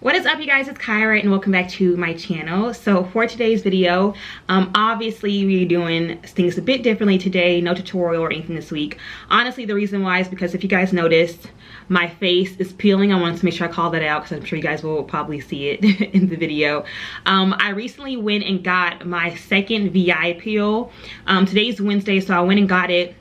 What is up, you guys? It's Kyra and welcome back to my channel. So for today's video, obviously we're doing things a bit differently today. No tutorial or anything this week. Honestly, the reason why is because if you guys noticed, my face is peeling. I wanted to make sure I call that out because I'm sure you guys will probably see it in the video. I recently went and got my second VI peel. Today's Wednesday, so I went and got it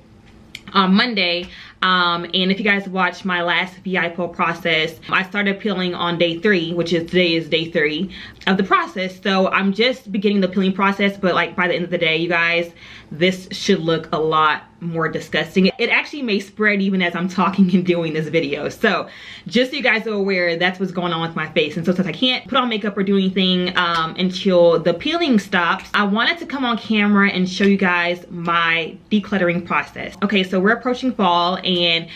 on Monday. And if you guys watched my last VI peel process, I started peeling on day 3, which is today is day 3 of the process. So I'm just beginning the peeling process, but like by the end of the day, you guys, this should look a lot more disgusting. It actually may spread even as I'm talking and doing this video. So just so you guys are aware, that's what's going on with my face. And so since I can't put on makeup or do anything until the peeling stops, I wanted to come on camera and show you guys my decluttering process. Okay, so we're approaching fall, and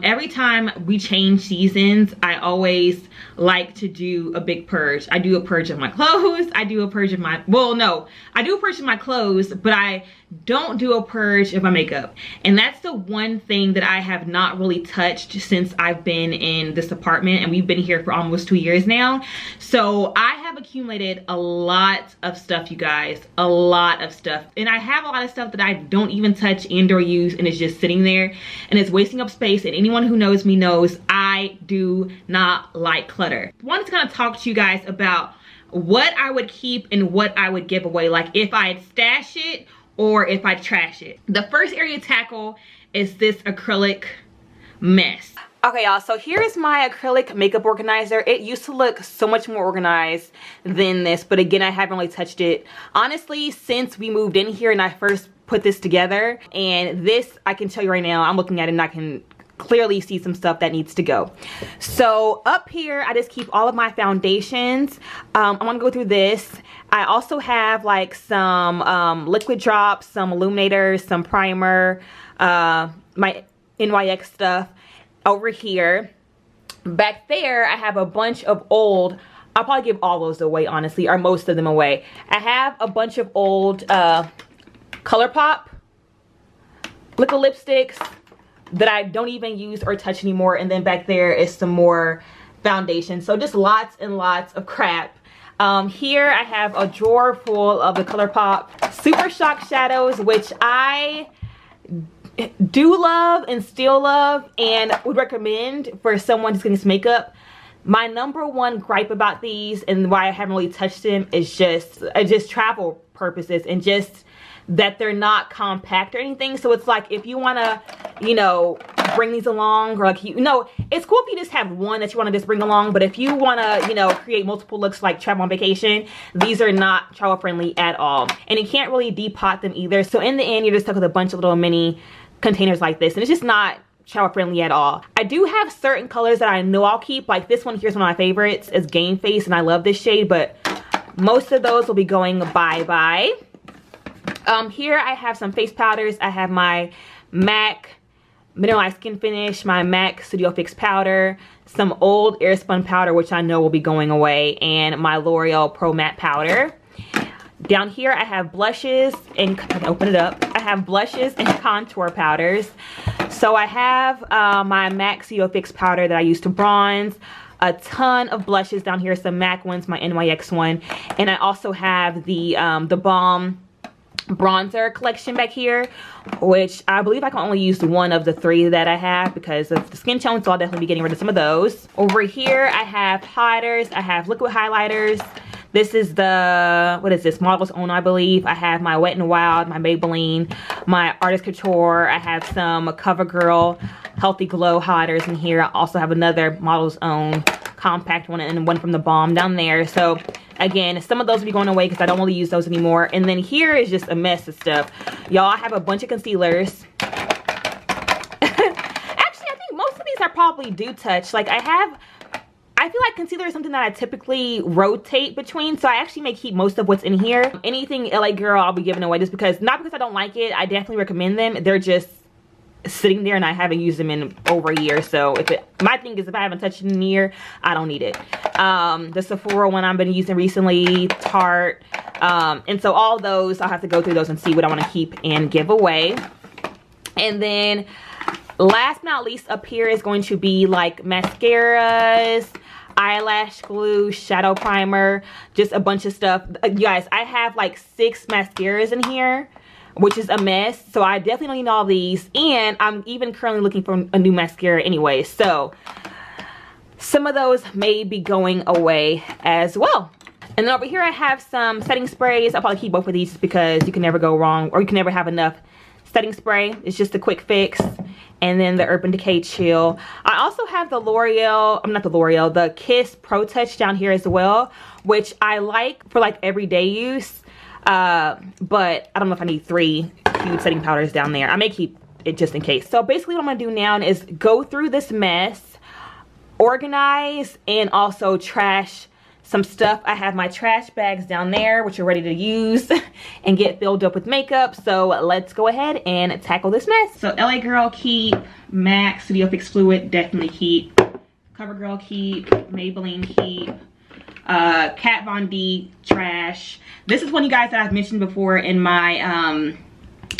every time we change seasons, I always like to do a big purge. I do a purge of my clothes. I do a purge of my, well, no, I do a purge of my clothes, but I don't do a purge of my makeup. And that's the one thing that I have not really touched since I've been in this apartment, and we've been here for almost 2 years now. So I have accumulated a lot of stuff, you guys, a lot of stuff. And I have a lot of stuff that I don't even touch and or use, and it's just sitting there and it's wasting up space. And anyone who knows me knows I do not like clutter. I wanted to kind of talk to you guys about what I would keep and what I would give away, like if I'd stash it or if I trash it. The first area to tackle is this acrylic mess. Okay, y'all, so here's my acrylic makeup organizer. It used to look so much more organized than this, but again, I haven't really touched it, honestly, since we moved in here and I first put this together. And this, I can tell you right now, I'm looking at it and I can clearly see some stuff that needs to go. So up here, I just keep all of my foundations. I want to go through this. I also have like some liquid drops, some illuminators, some primer, my NYX stuff over here. Back there, I have a bunch of old, I'll probably give all those away, honestly, or most of them away. I have a bunch of old ColourPop liquid lipsticks that I don't even use or touch anymore. And then back there is some more foundation. So just lots and lots of crap. Here I have a drawer full of the ColourPop Super Shock shadows, which I do love and still love and would recommend for someone who's getting this makeup. My number one gripe about these and why I haven't really touched them is just travel purposes and just that they're not compact or anything. So it's like if you want to, you know, bring these along, or like, you know, it's cool if you just have one that you want to just bring along, but if you want to, you know, create multiple looks like travel on vacation, these are not travel friendly at all. And you can't really depot them either. So in the end, you're just stuck with a bunch of little mini containers like this, and it's just not travel friendly at all. I do have certain colors that I know I'll keep, like this one here's one of my favorites. It's Game Face, and I love this shade, but most of those will be going bye-bye. Here I have some face powders. I have my MAC Mineralized Skin Finish, my MAC Studio Fix powder, some old Airspun powder, which I know will be going away, and my L'Oreal Pro Matte powder. Down here I have blushes, and I can open it up. I have blushes and contour powders. So I have my MAC Studio Fix powder that I use to bronze, a ton of blushes down here, some MAC ones, my NYX one, and I also have the Balm bronzer collection back here, which I believe I can only use one of the 3 that I have because of the skin tone, so I'll definitely be getting rid of some of those. Over here I have highlighters. I have liquid highlighters. This is the, what is this, Model's Own, I believe. I have my Wet n Wild, my Maybelline, my Artist Couture. I have some CoverGirl Healthy Glow highlighters in here. I also have another Model's Own compact one and one from the Balm down there. So again, some of those will be going away because I don't really use those anymore. And then here is just a mess of stuff. Y'all, I have a bunch of concealers. Actually, I think most of these I probably do touch. Like I feel like concealer is something that I typically rotate between, so I actually may keep most of what's in here. Anything LA Girl I'll be giving away just because, not because I don't like it, I definitely recommend them. They're just sitting there and I haven't used them in over a year. So my thing is if I haven't touched it in a year, I don't need it. The Sephora one I've been using recently, Tarte, and so all those I'll have to go through those and see what I want to keep and give away. And then last but not least, up here is going to be like mascaras. eyelash glue, shadow primer, just a bunch of stuff. You guys, I have like 6 mascaras in here, which is a mess. So I definitely don't need all these. And I'm even currently looking for a new mascara anyway. So some of those may be going away as well. And then over here I have some setting sprays. I'll probably keep both of these because you can never go wrong, or you can never have enough setting spray. It's just a quick fix. And then the Urban Decay Chill. I also have the the Kiss Pro Touch down here as well, which I like for like everyday use. But I don't know if I need 3 huge setting powders down there. I may keep it just in case. So basically what I'm gonna do now is go through this mess, organize, and also trash some stuff. I have my trash bags down there, which are ready to use and get filled up with makeup. So let's go ahead and tackle this mess. So LA Girl keep, MAC Studio Fix Fluid definitely keep, CoverGirl keep, Maybelline keep, Kat Von D trash. This is one, you guys, that I've mentioned before in my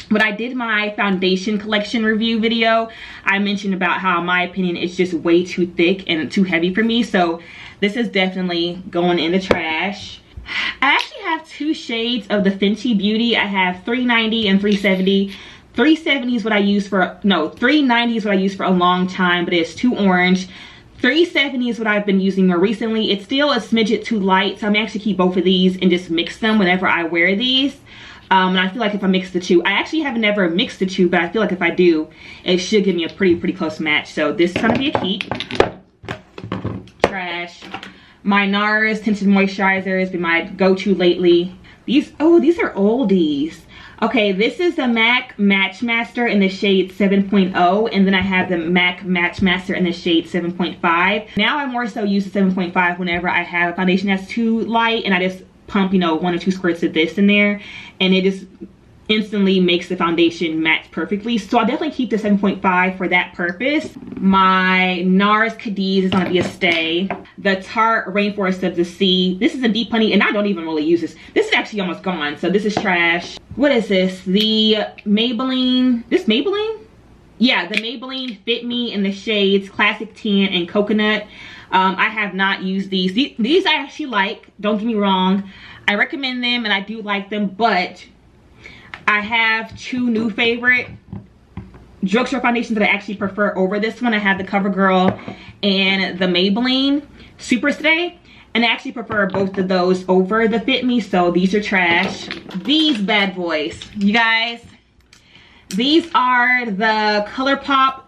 when I did my foundation collection review video. I mentioned about how, in my opinion, it's just way too thick and too heavy for me. So this is definitely going in the trash. I actually have 2 shades of the Fenty Beauty. I have 390 and 370. 370 is what I use for, no, 390 is what I use for a long time, but it's too orange. 370 is what I've been using more recently. It's still a smidget too light, so I'm actually keep both of these and just mix them whenever I wear these. And I feel like if I mix the 2, I actually have never mixed the 2, but I feel like if I do, it should give me a pretty close match. So this is gonna be a keep. Trash. My NARS Tinted Moisturizer has been my go-to lately. These are oldies. Okay, this is the MAC Match Master in the shade 7.0, and then I have the MAC Match Master in the shade 7.5. Now I more so use the 7.5 whenever I have a foundation that's too light, and I just pump, you know, 1 or 2 squirts of this in there, and it just instantly makes the foundation match perfectly. So I'll definitely keep the 7.5 for that purpose. My NARS Cadiz is gonna be a stay. The Tarte Rainforest of the Sea. This is a deep honey, and I don't even really use this. This is actually almost gone, so this is trash. What is this? The Maybelline, yeah, the Maybelline Fit Me in the shades Classic Tan and Coconut. I have not used these. These I actually like, don't get me wrong. I recommend them and I do like them, but I have 2 new favorite drugstore foundations that I actually prefer over this one. I have the CoverGirl and the Maybelline Super Stay, and I actually prefer both of those over the Fit Me, so these are trash. These bad boys, you guys, these are the ColourPop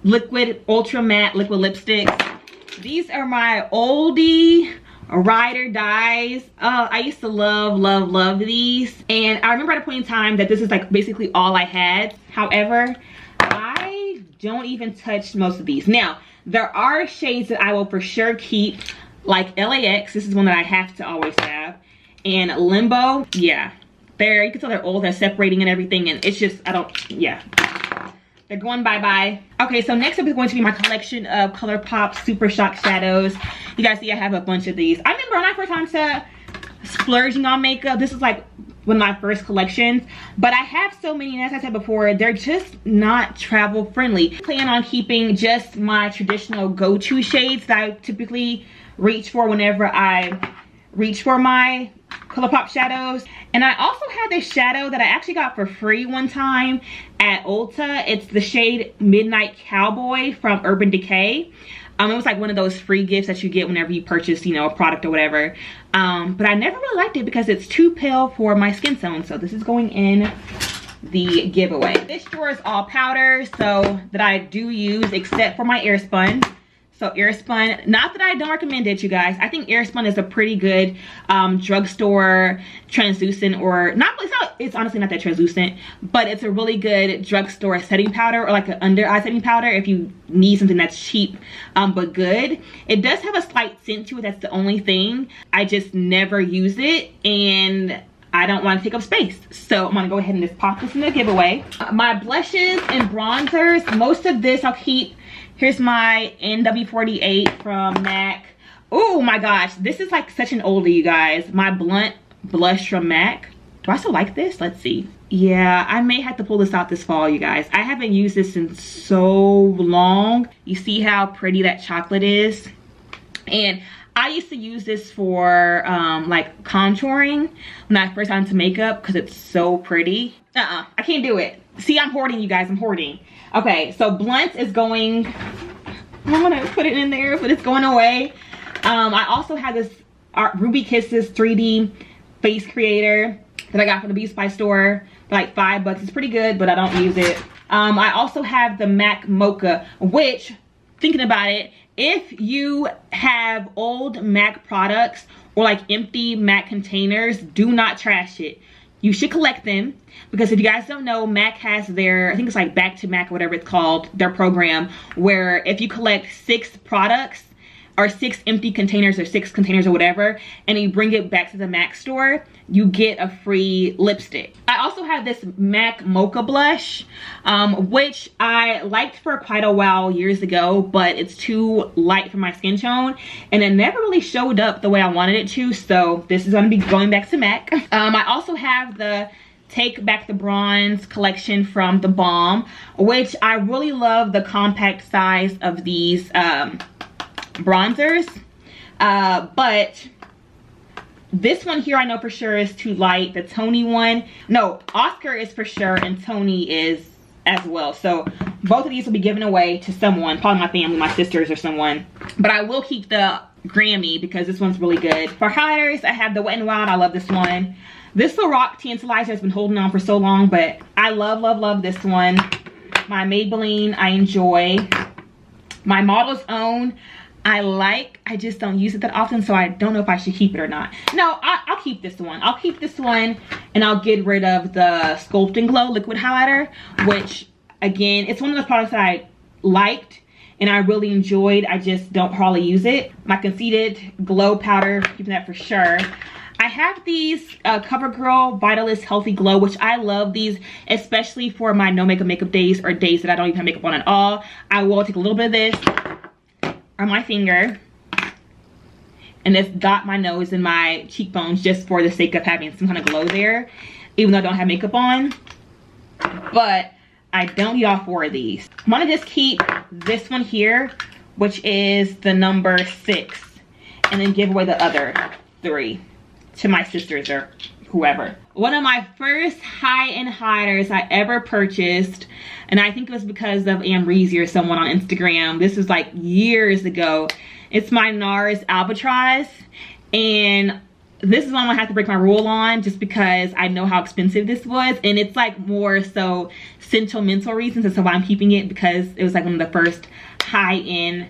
Liquid Ultra Matte Liquid Lipsticks. These are my oldie ride or dies. I used to love these, and I remember at a point in time that this is like basically all I had. However, I don't even touch most of these. Now there are shades that I will for sure keep, like LAX. This is one that I have to always have, and Limbo. Yeah, you can tell they're old, they're separating and everything, and it's just, yeah, they're going bye-bye. Okay, so next up is going to be my collection of ColourPop Super Shock Shadows. You guys see I have a bunch of these. I remember when I first time started splurging on makeup, this is like one of my first collections, but I have so many, and as I said before, they're just not travel friendly. I plan on keeping just my traditional go-to shades that I typically reach for whenever I reach for my ColourPop shadows. And I also have this shadow that I actually got for free one time at Ulta. It's the shade Midnight Cowboy from Urban Decay. It was like one of those free gifts that you get whenever you purchase, you know, a product or whatever. But I never really liked it because it's too pale for my skin tone. So this is going in the giveaway. This drawer is all powder, so that I do use, except for my Airspun. So Airspun, not that I don't recommend it, you guys. I think Airspun is a pretty good drugstore translucent, or it's honestly not that translucent, but it's a really good drugstore setting powder, or like an under eye setting powder if you need something that's cheap but good. It does have a slight scent to it, that's the only thing. I just never use it, and I don't want to take up space. So I'm gonna go ahead and just pop this in the giveaway. My blushes and bronzers, most of this I'll keep. Here's my NW48 from MAC. Oh my gosh, this is like such an oldie, you guys. My Blunt blush from MAC. Do I still like this? Let's see. Yeah, I may have to pull this out this fall, you guys. I haven't used this in so long. You see how pretty that chocolate is? And I used to use this for like contouring when I first got into makeup because it's so pretty. I can't do it. See, I'm hoarding, you guys. I'm hoarding. Okay, so Blunt is going. I'm gonna put it in there, but it's going away. I also have this Ruby Kisses 3D face creator that I got from the Beauty Supply store for like $5. It's pretty good, but I don't use it. I also have the MAC Mocha, which, thinking about it, if you have old MAC products or like empty MAC containers, do not trash it. You should collect them, because if you guys don't know, MAC has their, I think it's like Back to MAC or whatever it's called, their program, where if you collect 6 products or 6 empty containers or 6 containers or whatever, and you bring it back to the MAC store, you get a free lipstick. I also have this MAC Mocha blush, which I liked for quite a while years ago, but it's too light for my skin tone, and it never really showed up the way I wanted it to, so this is gonna be going back to MAC. I also have the Take Back the Bronze collection from The Balm, which I really love the compact size of these bronzers, but this one here I know for sure is too light. The Tony one, no, Oscar is for sure and Tony is as well, so both of these will be given away to someone, probably my family, my sisters or someone, but I will keep the Grammy because this one's really good. For highlighters, I have the Wet n Wild. I love this one. This Lorac Tantalizer has been holding on for so long, but I love this one. My Maybelline, I enjoy. My Model's Own, I just don't use it that often, so I don't know if I should keep it or not. No, I'll keep this one. I'll keep this one, and I'll get rid of the Sculpt and Glow liquid highlighter, which, again, it's one of those products that I liked and I really enjoyed. I just don't hardly use it. My Conceited Glow Powder, keeping that for sure. I have these CoverGirl Vitalist Healthy Glow, which I love these, especially for my no makeup days or days that I don't even have makeup on at all. I will take a little bit of this on my finger and just dot my nose and my cheekbones just for the sake of having some kind of glow there, even though I don't have makeup on. But I don't need all 4 of these. I'm gonna just keep this one here, which is the number 6, and then give away the other 3 to my sisters or whoever. One of my first high-end highlighters I ever purchased, and I think it was because of Amrezy or someone on Instagram. This was like years ago. It's my NARS Albatross, and this is one I have to break my rule on just because I know how expensive this was, and it's like more so sentimental reasons as to why I'm keeping it, because it was like one of the first high-end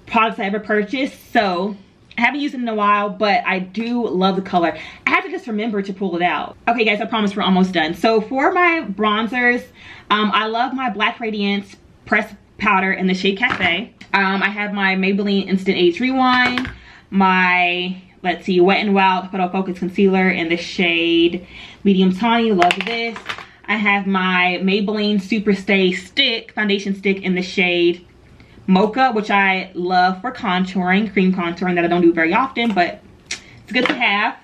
products I ever purchased. So I haven't used it in a while, but I do love the color. I have to just remember to pull it out. Okay guys, I promise we're almost done. So for my bronzers, I love my Black Radiance pressed powder in the shade Cafe. I have my Maybelline Instant Age Rewind, my, let's see, Wet n Wild Photo Focus Concealer in the shade Medium Tawny, love this. I have my Maybelline Super Stay Stick, foundation stick in the shade Mocha, which I love for contouring, cream contouring, that I don't do very often, but it's good to have.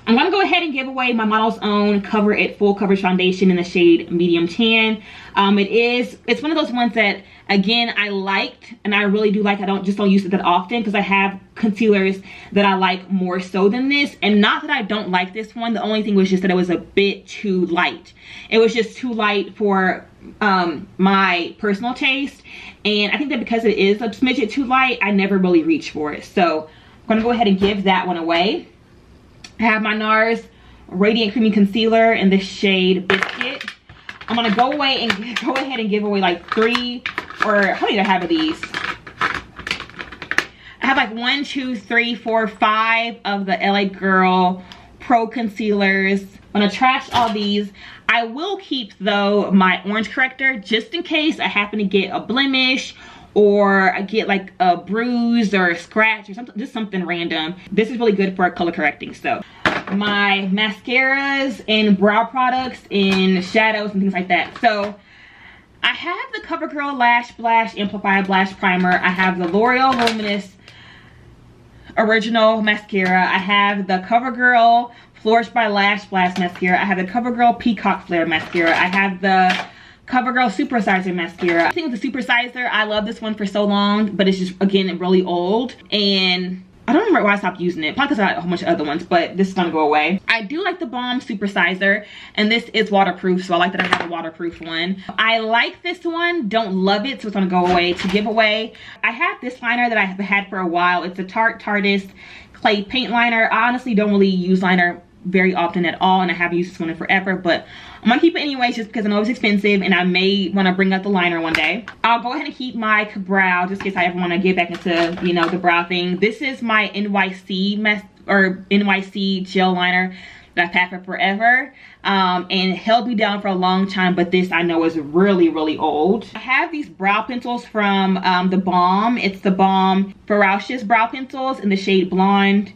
I'm gonna go ahead and give away my Model's Own Cover It Full Coverage Foundation in the shade Medium Tan. It's one of those ones that, again, I liked, and I really do like. I don't use it that often because I have concealers that I like more so than this. And not that I don't like this one, the only thing was just that it was a bit too light. It was just too light for my personal taste, and I think that because it is a smidget too light, I never really reach for it. So I'm gonna go ahead and give that one away. I have my NARS Radiant Creamy Concealer in the shade Biscuit. I'm gonna go ahead and give away like 3, or how many do I have of these? I have like 1, 2, 3, 4, 5 of the LA Girl Pro Concealers. I'm gonna trash all these. I will keep, though, my orange corrector just in case I happen to get a blemish or I get like a bruise or a scratch or something, just something random. This is really good for color correcting. So my mascaras and brow products and shadows and things like that. So I have the CoverGirl Lash Blast Amplify Blast Primer. I have the L'Oreal Luminous Original Mascara. I have the CoverGirl Flourish by Lash Blast Mascara. I have the CoverGirl Peacock Flare Mascara. I have the CoverGirl Supersizer mascara. I think with the Supersizer, I love this one for so long, but it's just, again, really old. And I don't remember why I stopped using it. Probably because I had a whole bunch of other ones, but this is gonna go away. I do like the Balm Supersizer, and this is waterproof, so I like that I have a waterproof one. I like this one, don't love it, so it's gonna go away. To give away, I have this liner that I have had for a while. It's a Tarte Tartist Clay Paint Liner. I honestly don't really use liner very often at all, and I haven't used this one in forever, but I'm gonna keep it anyways just because I know it's expensive and I may want to bring out the liner one day. I'll go ahead and keep my brow just in case I ever want to get back into, you know, the brow thing. This is my NYC gel liner that I've had for forever, and it held me down for a long time, but this I know is really, really old. I have these brow pencils from the Balm. It's the Balm Ferocious brow pencils in the shade Blonde,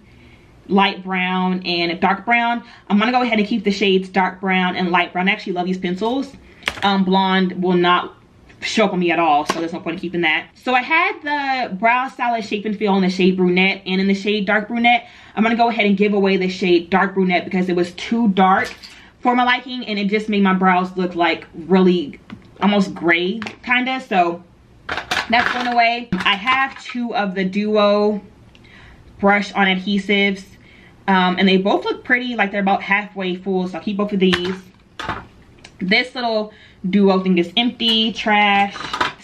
light brown, and dark brown. I'm gonna go ahead and keep the shades dark brown and light brown. I actually love these pencils. Blonde will not show up on me at all, so there's no point in keeping that. So I had the Brow Stylist Shape and Feel in the shade Brunette and in the shade Dark Brunette. I'm gonna go ahead and give away the shade Dark Brunette because it was too dark for my liking, and it just made my brows look like really almost gray kinda, so that's going away. I have 2 of the Duo brush on adhesives, and they both look pretty, like they're about halfway full, so I'll keep both of these. This little Duo thing is empty, trash.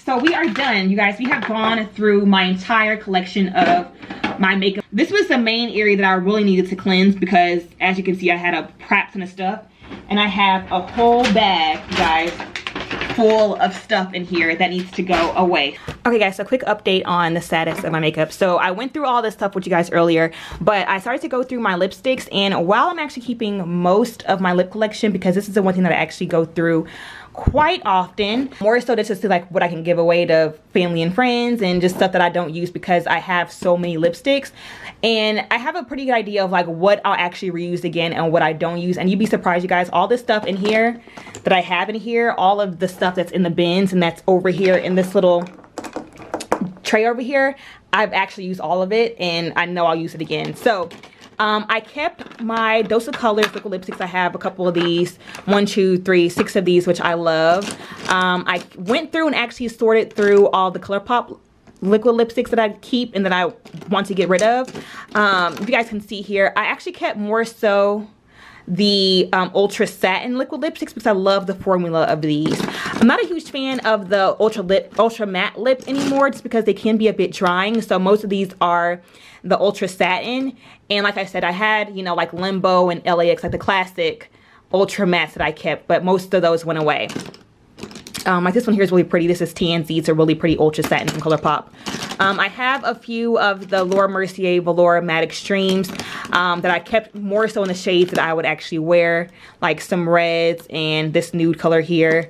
So we are done, you guys. We have gone through my entire collection of my makeup. This was the main area that I really needed to cleanse because, as you can see, I had a crap ton of stuff, and I have a whole bag, you guys, full of stuff in here that needs to go away. Okay guys, so quick update on the status of my makeup. So I went through all this stuff with you guys earlier, but I started to go through my lipsticks, and while I'm actually keeping most of my lip collection, because this is the one thing that I actually go through quite often, more so that's just like what I can give away to family and friends and just stuff that I don't use because I have so many lipsticks, and I have a pretty good idea of like what I'll actually reuse again and what I don't use. And you'd be surprised, you guys, all this stuff in here that I have in here, all of the stuff that's in the bins and that's over here in this little tray over here, I've actually used all of it, and I know I'll use it again. So I kept my Dose of Colors liquid lipsticks. I have a couple of these, 1, 2, 3, 6 of these, which I love. I went through and actually sorted through all the ColourPop liquid lipsticks that I keep and that I want to get rid of. If you guys can see here, I actually kept more so the Ultra Satin liquid lipsticks because I love the formula of these. I'm not a huge fan of the Ultra Matte Lip anymore just because they can be a bit drying. So most of these are the Ultra Satin. And like I said, I had, you know, like Limbo and LAX, like the classic Ultra Mattes that I kept, but most of those went away. Like this one here is really pretty. This is TNZ. It's a really pretty Ultra Satin from ColourPop. I have a few of the Laura Mercier Velour Matte Extremes that I kept more so in the shades that I would actually wear, like some reds and this nude color here.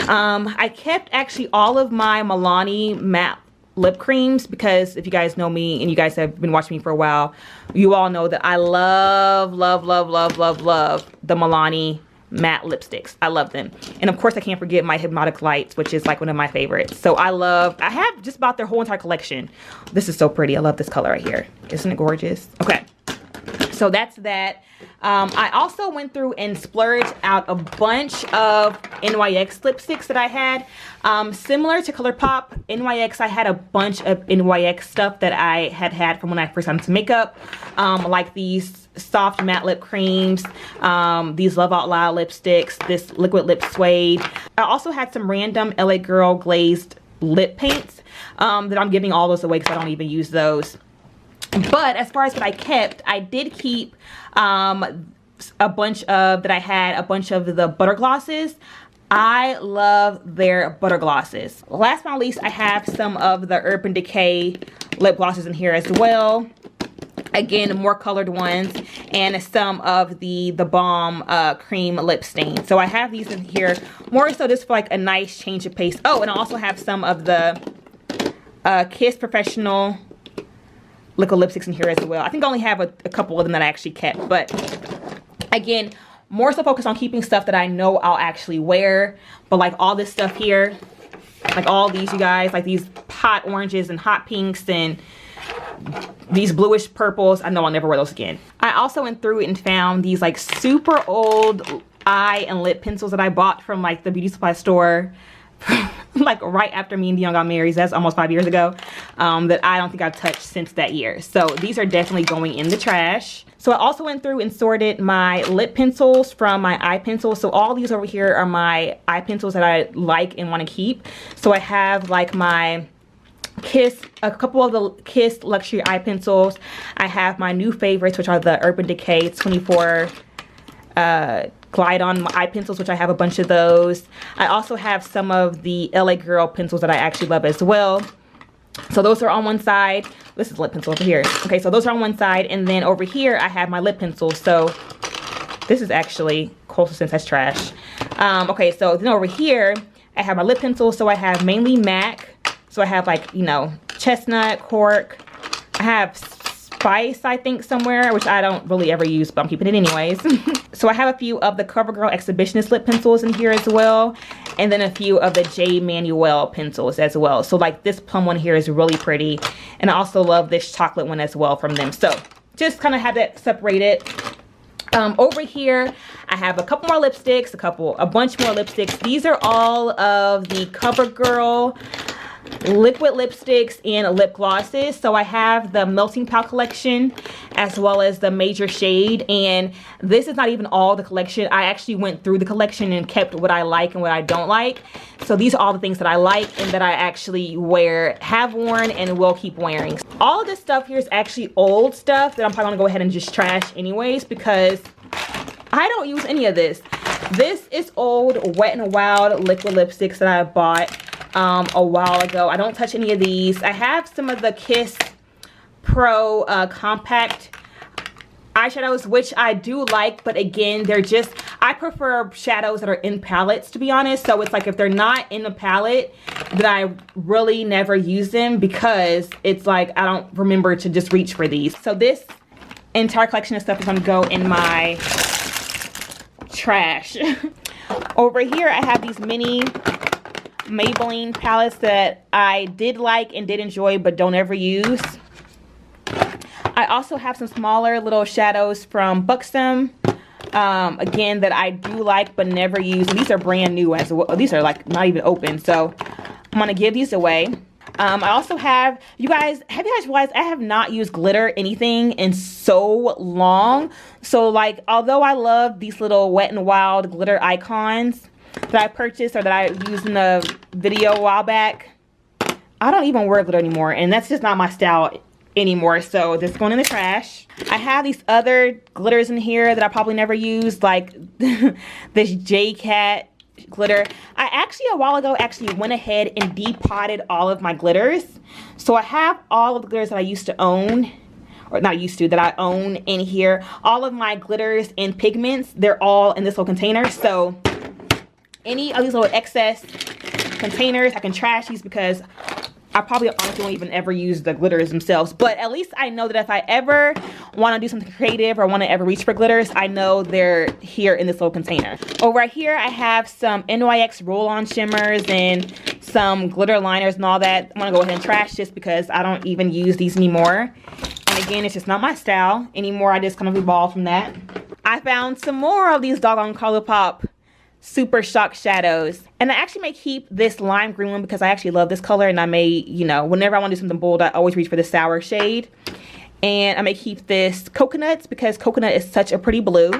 I kept actually all of my Milani matte lip creams because if you guys know me and you guys have been watching me for a while, you all know that I love the Milani matte lipsticks. I love them. And of course I can't forget my Hypnotic Lights, which is like one of my favorites. So I have just about their whole entire collection. This is so pretty. I love this color right here. Isn't it gorgeous? Okay, so that's that. I also went through and splurged out a bunch of NYX lipsticks that I had. Similar to ColourPop, NYX, I had a bunch of NYX stuff that I had from when I first got into makeup. Like these soft matte lip creams, these Love Out Loud lipsticks, this liquid lip suede. I also had some random LA Girl glazed lip paints that I'm giving all those away because I don't even use those. But as far as what I kept, I did keep a bunch of the butter glosses. I love their butter glosses. Last but not least, I have some of the Urban Decay lip glosses in here as well. Again, more colored ones, and some of the Balm cream lip stain. So I have these in here more so just for like a nice change of pace. Oh, and I also have some of the Kiss Professional liquid lipsticks in here as well. I think I only have a couple of them that I actually kept, but again, more so focused on keeping stuff that I know I'll actually wear. But like all this stuff here, like all these, you guys, like these hot oranges and hot pinks and these bluish purples, I know I'll never wear those again. I also went through and found these like super old eye and lip pencils that I bought from like the beauty supply store like right after me and Dion got married. That's almost 5 years ago, that I don't think I've touched since that year. So these are definitely going in the trash. So I also went through and sorted my lip pencils from my eye pencils. So all these over here are my eye pencils that I like and want to keep. So I have like my Kiss, a couple of the Kiss luxury eye pencils. I have my new favorites, which are the Urban Decay 24 glide on eye pencils, which I have a bunch of those. I also have some of the LA Girl pencils that I actually love as well. So those are on one side. This is lip pencil over here. Okay, so those are on one side, and then over here I have my lip pencils. So this is actually coastal scents, that's trash. Okay, so then over here I have my lip pencils. So I have mainly MAC. So I have like, you know, chestnut, cork. I have spice, I think, somewhere, which I don't really ever use, but I'm keeping it anyways. So I have a few of the CoverGirl Exhibitionist lip pencils in here as well, and then a few of the J. Manuel pencils as well. So like this plum one here is really pretty, and I also love this chocolate one as well from them. So just kind of have that separated. Over here I have a couple more lipsticks, a bunch more lipsticks. These are all of the CoverGirl liquid lipsticks and lip glosses. So I have the Melting Pot collection as well as the Major Shade, and this is not even all the collection. I actually went through the collection and kept what I like and what I don't like. So these are all the things that I like and that I actually have worn and will keep wearing. All of this stuff here is actually old stuff that I'm probably gonna go ahead and just trash anyways, because I don't use any of this. This is old Wet n Wild liquid lipsticks that I bought a while ago. I don't touch any of these. I have some of the Kiss Pro compact eyeshadows, which I do like, but again, they're just, I prefer shadows that are in palettes, to be honest. So it's like if they're not in a palette, then I really never use them, because it's like I don't remember to just reach for these. So this entire collection of stuff is going to go in my trash. Over here I have these mini Maybelline palettes that I did like and did enjoy but don't ever use. I also have some smaller little shadows from Buxom, again, that I do like but never use, and these are brand new as well. These are like not even open, so I'm gonna give these away. I also have, have you guys realized I have not used glitter anything in so long? So like, although I love these little Wet n Wild glitter icons that I purchased or that I used in the video a while back, I don't even wear glitter anymore, and that's just not my style anymore. So this is going in the trash. I have these other glitters in here that I probably never used, like this J-Cat glitter. I actually a while ago went ahead and depotted all of my glitters. So I have all of the glitters that I used to own, or not used to, that I own in here. All of my glitters and pigments, they're all in this little container. So any of these little excess containers, I can trash these, because I probably honestly won't even ever use the glitters themselves. But at least I know that if I ever want to do something creative or want to ever reach for glitters, I know they're here in this little container. Over here I have some NYX roll-on shimmers and some glitter liners and all that. I'm going to go ahead and trash this because I don't even use these anymore. And again, it's just not my style anymore. I just kind of evolved from that. I found some more of these doggone ColourPop Super Shock shadows, and I actually may keep this lime green one because I actually love this color, and I may, you know, whenever I want to do something bold, I always reach for the sour shade. And I may keep this Coconuts because coconut is such a pretty blue.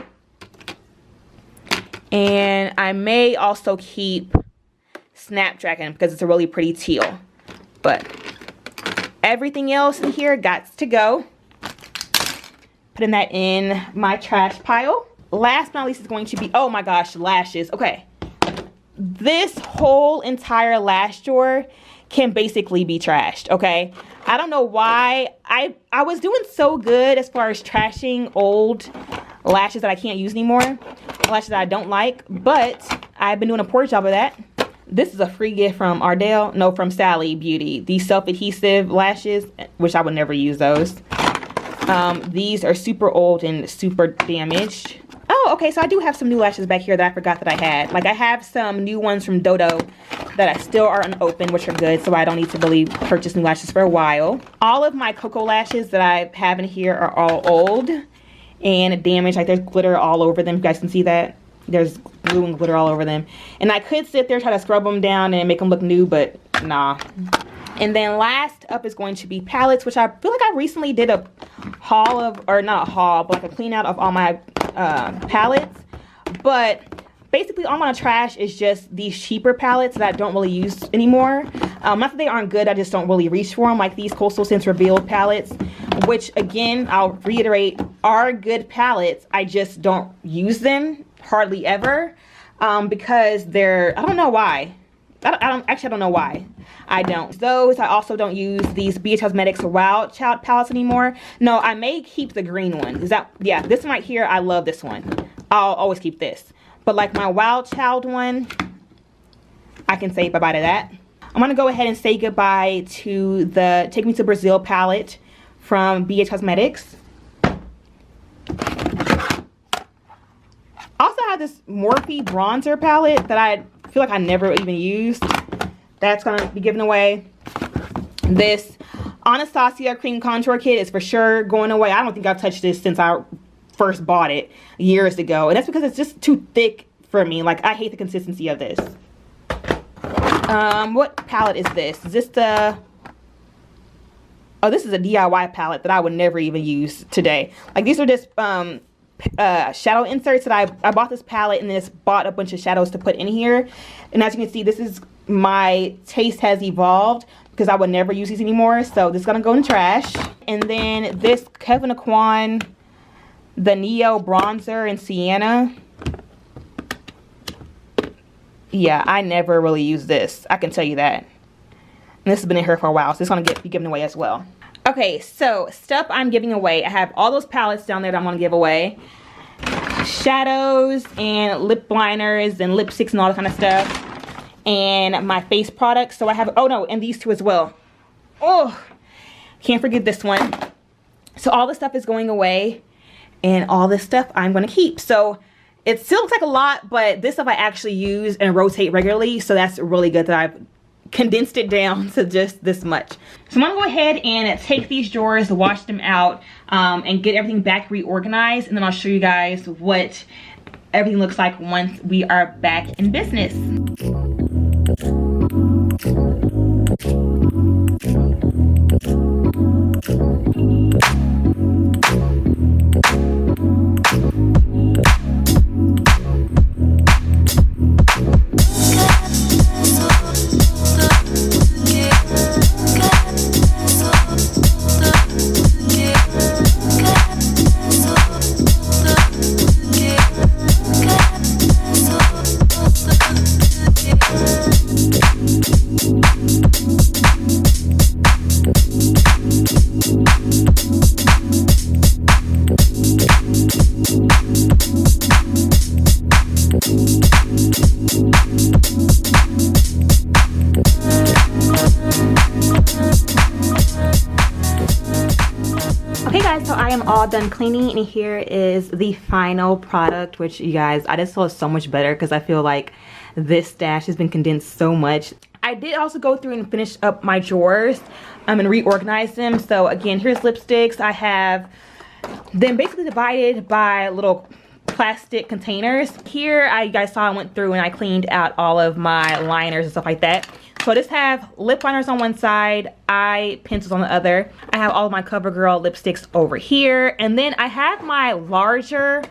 And I may also keep Snapdragon because it's a really pretty teal. But everything else in here got to go. Putting that in my trash pile. Last but not least is going to be, oh my gosh, lashes. Okay, this whole entire lash drawer can basically be trashed. Okay, I don't know why. I was doing so good as far as trashing old lashes that I can't use anymore, lashes that I don't like, but I've been doing a poor job of that. This is a free gift from Ardell, no, from Sally Beauty. These self-adhesive lashes, which I would never use those. These are super old and super damaged. Oh, okay, so I do have some new lashes back here that I forgot that I had. Like, I have some new ones from Dodo that I still are unopened, which are good, so I don't need to really purchase new lashes for a while. All of my Cocoa lashes that I have in here are all old and damaged. Like, there's glitter all over them. You guys can see that. there's glue and glitter all over them. And I could sit there, try to scrub them down and make them look new, but nah. And then last up is going to be palettes, which I feel like I recently did a haul of, or not a haul, but like a clean out of all my palettes. But basically all I'm gonna trash is just these cheaper palettes that I don't really use anymore. Not that they aren't good, I just don't really reach for them, like these Coastal Scents Revealed palettes, which again, I'll reiterate, are good palettes. I just don't use them hardly ever because they're, I don't know why. I don't know why I don't. Those, I also don't use these BH Cosmetics Wild Child palettes anymore. No, I may keep the green one. Is that, yeah, this one right here, I love this one. I'll always keep this. But like my Wild Child one, I can say bye-bye to that. I'm gonna go ahead and say goodbye to the Take Me to Brazil palette from BH Cosmetics. I also have this Morphe bronzer palette that I feel like I never even used. That's gonna be given away. This Anastasia cream contour kit is for sure going away. I don't think I've touched this since I first bought it years ago, and that's because it's just too thick for me. Like, I hate the consistency of this. What palette is this? Is this the, oh, this is a DIY palette that I would never even use today. Like, these are just shadow inserts that I bought this palette and then just bought a bunch of shadows to put in here. And as you can see, this is, my taste has evolved because I would never use these anymore. So this is gonna go in the trash. And then this Kevyn Aucoin, the Neo bronzer in Sienna. Yeah, I never really use this, I can tell you that. And this has been in here for a while, so it's gonna be given away as well. Okay, so stuff I'm giving away. I have all those palettes down there that I'm gonna give away. Shadows and lip liners and lipsticks and all that kind of stuff. And my face products. So I have, oh no, and these two as well. Oh, can't forget this one. So all this stuff is going away, and all this stuff I'm gonna keep. So it still looks like a lot, but this stuff I actually use and rotate regularly, so that's really good that I've condensed it down to just this much. So I'm gonna go ahead and take these drawers, wash them out, and get everything back reorganized, and then I'll show you guys what everything looks like once we are back in business. Okay guys, so I am all done cleaning, and here is the final product, which you guys, I just feel so much better because I feel like this stash has been condensed so much. I did also go through and finish up my drawers and reorganize them. So again, here's lipsticks. I have them basically divided by little plastic containers. Here, you guys saw I went through and I cleaned out all of my liners and stuff like that. So I just have lip liners on one side, eye pencils on the other. I have all of my CoverGirl lipsticks over here. And then I have my larger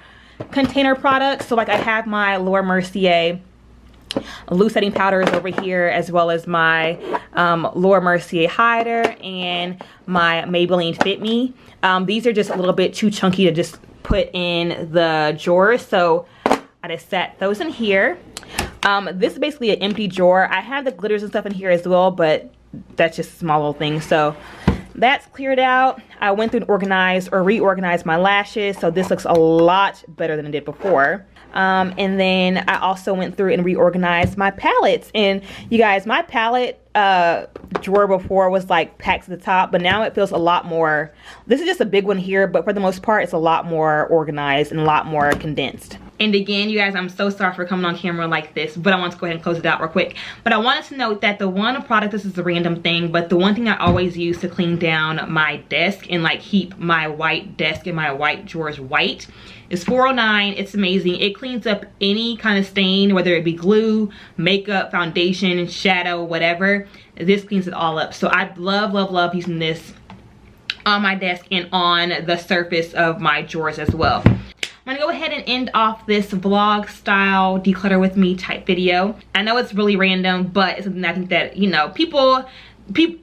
container products. So like I have my Laura Mercier loose setting powders over here, as well as my Laura Mercier hider and my Maybelline Fit Me. These are just a little bit too chunky to just put in the drawers, so I just set those in here. This is basically an empty drawer. I have the glitters and stuff in here as well, but that's just a small little thing. So that's cleared out. I went through and organized or reorganized my lashes, so this looks a lot better than it did before. And then I also went through and reorganized my palettes. And you guys, my palette drawer before was like packed to the top, but now it feels a lot more, this is just a big one here, but for the most part it's a lot more organized and a lot more condensed. And again, you guys, I'm so sorry for coming on camera like this, but I want to go ahead and close it out real quick. But I wanted to note that the one product, this is a random thing, but the one thing I always use to clean down my desk and like keep my white desk and my white drawers white is 409. It's amazing. It cleans up any kind of stain, whether it be glue, makeup, foundation, shadow, whatever. This cleans it all up. So I love, love, love using this on my desk and on the surface of my drawers as well. I'm gonna go ahead and end off this vlog style declutter with me type video. I know it's really random, but it's something I think that, you know,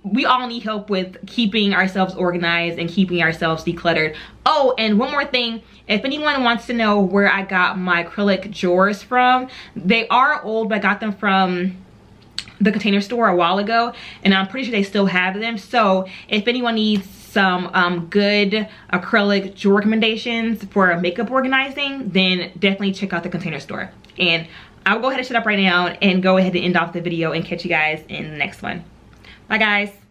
we all need help with keeping ourselves organized and keeping ourselves decluttered. Oh, and one more thing, if anyone wants to know where I got my acrylic drawers from, they are old, but I got them from the Container Store a while ago, and I'm pretty sure they still have them. So if anyone needs some good acrylic drawer recommendations for makeup organizing, then definitely check out the Container Store. And I'll go ahead and shut up right now and go ahead and end off the video and catch you guys in the next one. Bye guys.